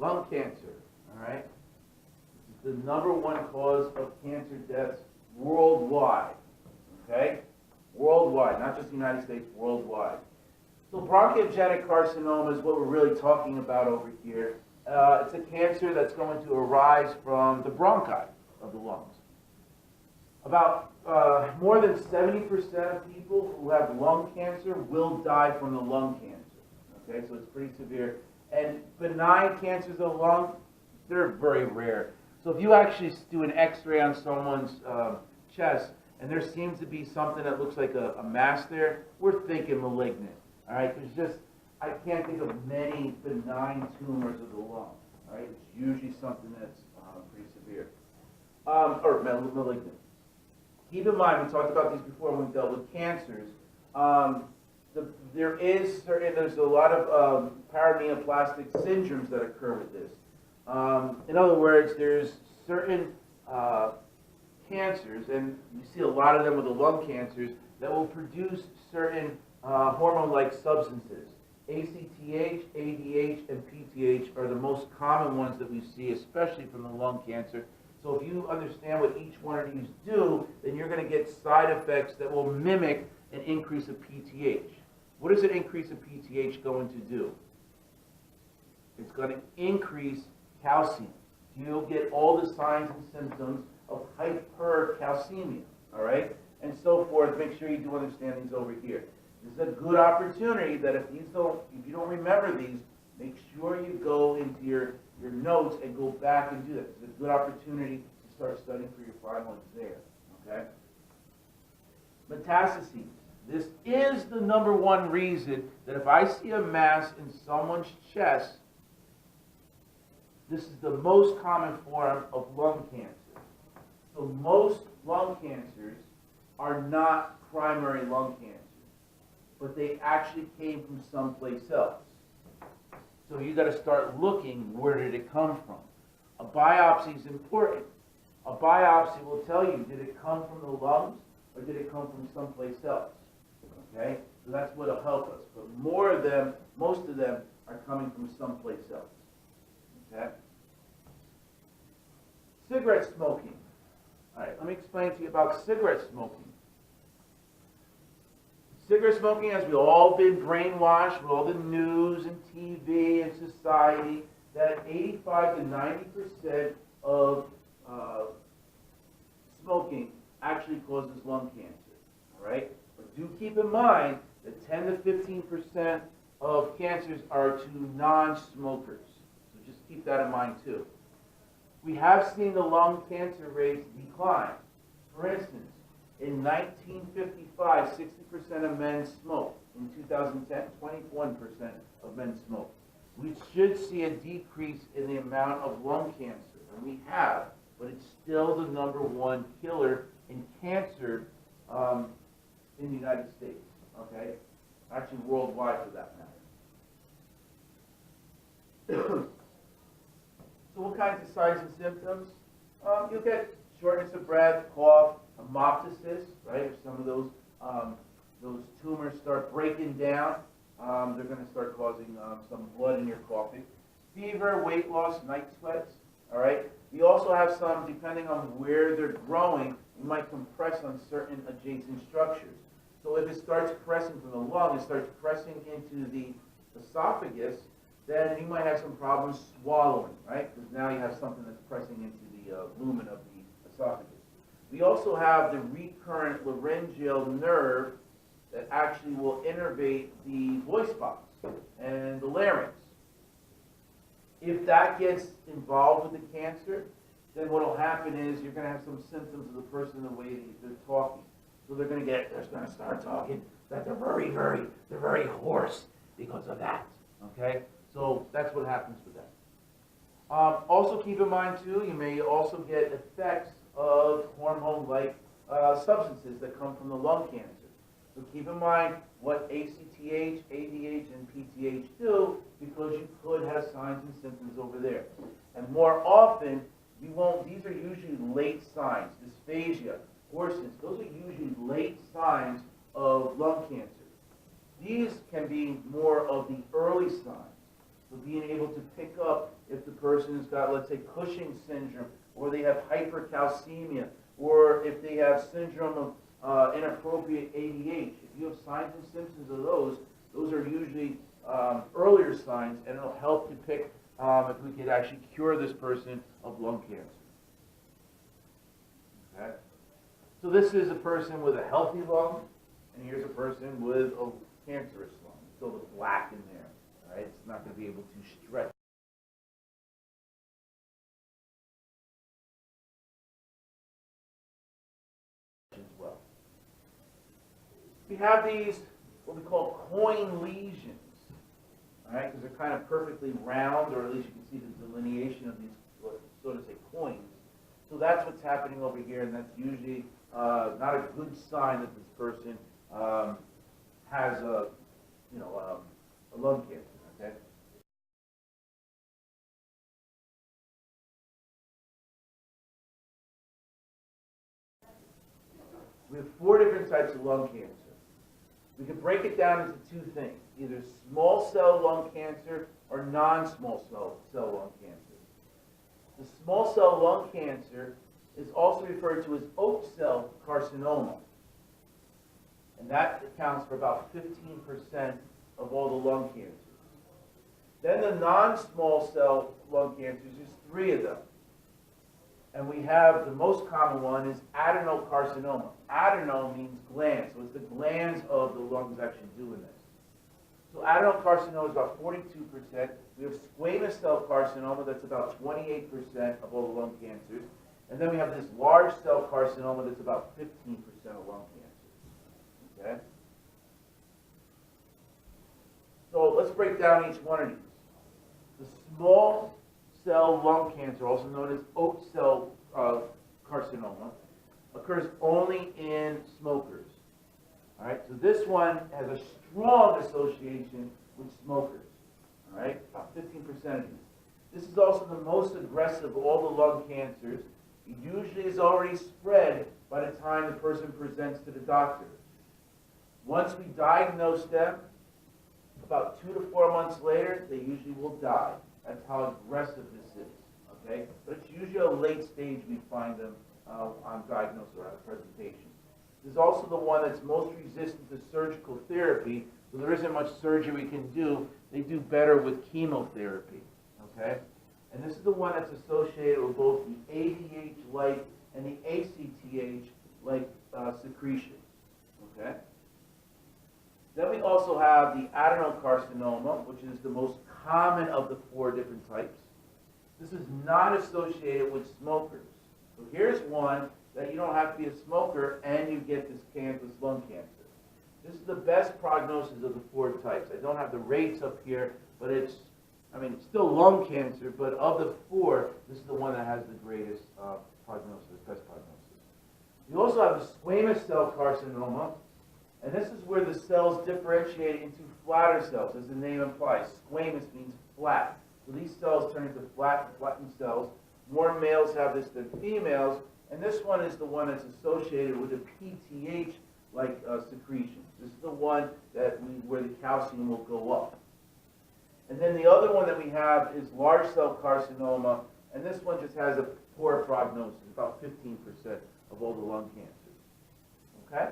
Lung cancer, all right? This is the #1 cause of cancer deaths worldwide, okay? Worldwide, not just the United States, worldwide. So bronchiogenic carcinoma is what we're really talking about over here. It's a cancer that's going to arise from the bronchi of the lungs. About more than 70% of people who have lung cancer will die from the lung cancer. Okay, so it's pretty severe. And benign cancers of the lung, they're very rare. So if you actually do an X-ray on someone's chest, and there seems to be something that looks like a mass there, we're thinking malignant. All right, I can't think of many benign tumors of the lung. All right, it's usually something that's pretty severe or malignant. Keep in mind, we talked about these before when we dealt with cancers. There's a lot of paraneoplastic syndromes that occur with this. In other words, there's certain cancers, and you see a lot of them with the lung cancers, that will produce certain hormone-like substances. ACTH, ADH, and PTH are the most common ones that we see, especially from the lung cancer. So if you understand what each one of these do, then you're going to get side effects that will mimic an increase of PTH. What is an increase of PTH going to do? It's going to increase calcium. You'll get all the signs and symptoms of hypercalcemia, all right? And so forth. Make sure you do understand these over here. This is a good opportunity that if you don't remember these, make sure you go into your notes and go back and do that. It's a good opportunity to start studying for your final exam, okay? Metastases. This is the #1 reason that if I see a mass in someone's chest, this is the most common form of lung cancer. So most lung cancers are not primary lung cancer, but they actually came from someplace else. So you got to start looking, where did it come from? A biopsy is important. A biopsy will tell you, did it come from the lungs or did it come from someplace else? Okay, so that's what will help us. But most of them are coming from someplace else. Okay. Cigarette smoking. All right, let me explain to you about cigarette smoking. Cigarette smoking, as we've all been brainwashed with all the news and TV and society, that 85 to 90% of smoking actually causes lung cancer. All right, but do keep in mind that 10 to 15% of cancers are to non-smokers. So just keep that in mind too. We have seen the lung cancer rates decline. For instance, in 1955, 60% of men smoked. In 2010, 21% of men smoked. We should see a decrease in the amount of lung cancer, and we have, but it's still the #1 killer in cancer in the United States, okay? Actually worldwide for that matter. So what kinds of signs and symptoms? You'll get shortness of breath, cough, hemoptysis, right? If some of those tumors start breaking down, they're going to start causing some blood in your coughing. Fever, weight loss, night sweats, all right? You also have some, depending on where they're growing, you might compress on certain adjacent structures. So if it starts pressing from the lung, it starts pressing into the esophagus, then you might have some problems swallowing, right? Because now you have something that's pressing into the lumen of the esophagus. We also have the recurrent laryngeal nerve that actually will innervate the voice box and the larynx. If that gets involved with the cancer, then what will happen is you're going to have some symptoms of the person, the way they're talking. So they're going to start talking that they're very hoarse because of that. Okay, so that's what happens with that. Also keep in mind too, you may also get effects of hormone-like substances that come from the lung cancer. So keep in mind what ACTH, ADH, and PTH do, because you could have signs and symptoms over there. And more often, these are usually late signs. Dysphagia, hoarseness, those are usually late signs of lung cancer. These can be more of the early signs. So being able to pick up if the person's got, let's say, Cushing's syndrome, or they have hypercalcemia, or if they have syndrome of inappropriate ADH. If you have signs and symptoms of those are usually earlier signs, and it'll help to pick if we could actually cure this person of lung cancer. Okay? So this is a person with a healthy lung, and here's a person with a cancerous lung. Still the black in there. All right? It's not going to be able to stretch. As well. We have these, what we call coin lesions. All right? Because they're kind of perfectly round, or at least you can see the delineation of these, so to say, coins. So that's what's happening over here, and that's usually not a good sign that this person has a lung cancer. Okay. We have 4 different types of lung cancer. We can break it down into 2 things: either small cell lung cancer or non-small cell lung cancer. The small cell lung cancer is also referred to as oat cell carcinoma. And that accounts for about 15% of all the lung cancers. Then the non-small cell lung cancers, there's 3 of them. And we have the most common one is adenocarcinoma. Adeno means gland, so it's the glands of the lungs actually doing this. So adenocarcinoma is about 42%. We have squamous cell carcinoma, that's about 28% of all the lung cancers. And then we have this large cell carcinoma that's about 15% of lung cancers. Okay? So let's break down each one of these. The small cell lung cancer, also known as oat cell carcinoma, occurs only in smokers. All right, so this one has a strong association with smokers. All right, about 15% of these. This is also the most aggressive of all the lung cancers. It usually is already spread by the time the person presents to the doctor. Once we diagnose them, about 2 to 4 months later, they usually will die. That's how aggressive this is. Okay, but it's usually a late stage we find them on diagnosis or on presentation. This is also the one that's most resistant to surgical therapy, so there isn't much surgery we can do. They do better with chemotherapy. Okay, and this is the one that's associated with both the ADH-like and the ACTH-like secretions. Okay. Then we also have the adenocarcinoma, which is the most common of the 4 different types. This is not associated with smokers. So here's one that you don't have to be a smoker and you get this lung cancer. This is the best prognosis of the 4 types. I don't have the rates up here, but it's still lung cancer, but of the 4, this is the one that has the greatest prognosis, best prognosis. You also have the squamous cell carcinoma, and this is where the cells differentiate into flatter cells, as the name implies. Squamous means flat. So these cells turn into flattened cells. More males have this than females, and this one is the one that's associated with the PTH-like secretions. This is the one where the calcium will go up. And then the other one that we have is large cell carcinoma, and this one just has a poor prognosis, about 15% of all the lung cancers. Okay?